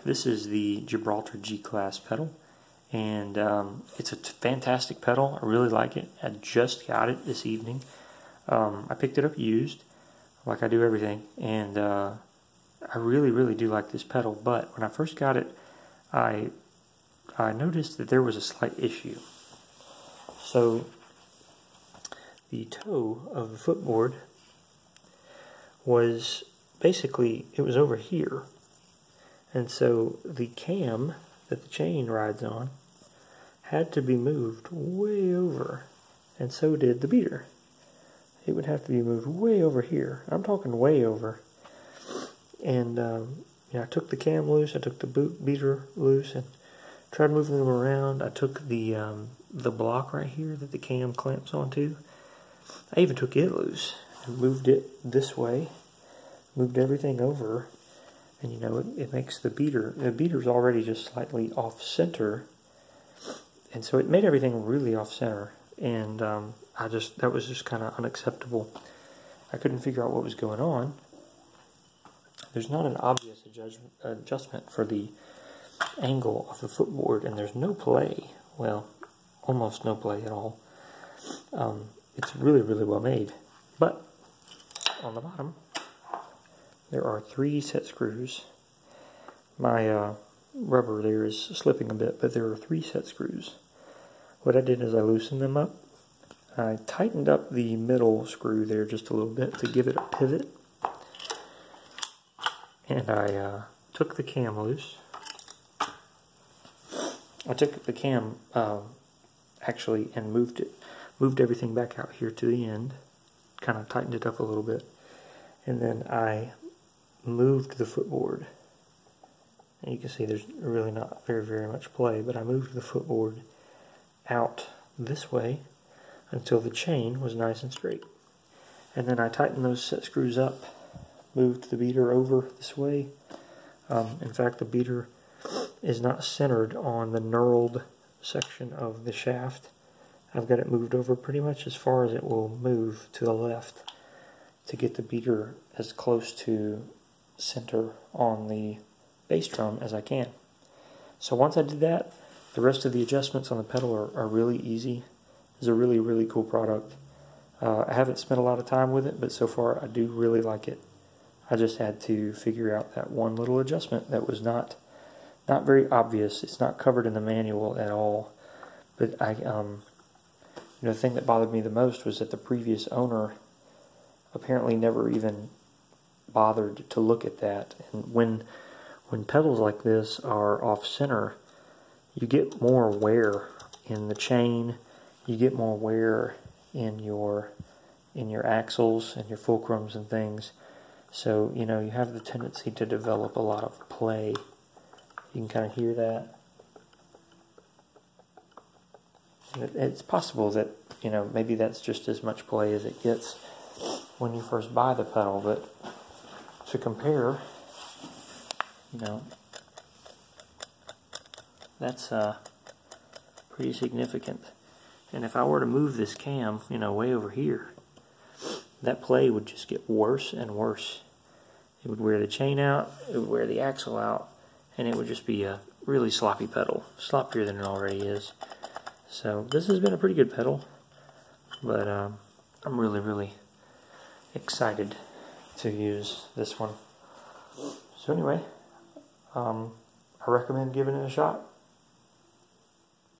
This is the Gibraltar G Class pedal, and it's a fantastic pedal. I really like it. I just got it this evening. I picked it up used, like I do everything, and I really do like this pedal. But when I first got it, I noticed that there was a slight issue. So the toe of the footboard was basically, it was over here. And so the cam that the chain rides on had to be moved way over, and so did the beater. It would have to be moved way over here. I'm talking way over. And I took the cam loose, I took the beater loose, and tried moving them around. I took the block right here that the cam clamps onto. I even took it loose and moved it this way, moved everything over. And it makes the beater's already just slightly off center, and so it made everything really off center, and that was just kind of unacceptable. I couldn't figure out what was going on. There's not an obvious adjustment for the angle of the footboard, and there's no play, well, almost no play at all. It's really well made, but on the bottom there are 3 set screws. My rubber there is slipping a bit, but there are 3 set screws. What I did is I loosened them up. I tightened up the middle screw there just a little bit to give it a pivot. And I took the cam loose. I took the cam actually and moved everything back out here to the end. Kind of tightened it up a little bit. And then I moved the footboard, and you can see there's really not very much play, but I moved the footboard out this way until the chain was nice and straight, and then I tightened those set screws up, moved the beater over this way. In fact, the beater is not centered on the knurled section of the shaft. I've got it moved over pretty much as far as it will move to the left to get the beater as close to center on the bass drum as I can. So once I did that, the rest of the adjustments on the pedal are really easy. It's a really cool product. I haven't spent a lot of time with it, but so far I do really like it. I just had to figure out that one little adjustment that was not very obvious. It's not covered in the manual at all. But the thing that bothered me the most was that the previous owner apparently never even bothered to look at that. And when pedals like this are off center, you get more wear in the chain, you get more wear in your axles and your fulcrums and things. So you have the tendency to develop a lot of play. You can kind of hear that. It's possible that maybe that's just as much play as it gets when you first buy the pedal, but to compare, that's pretty significant. And if I were to move this cam, way over here, that play would just get worse and worse. It would wear the chain out, it would wear the axle out, and it would just be a really sloppy pedal, sloppier than it already is. So this has been a pretty good pedal, but I'm really excited to use this one. So anyway, I recommend giving it a shot.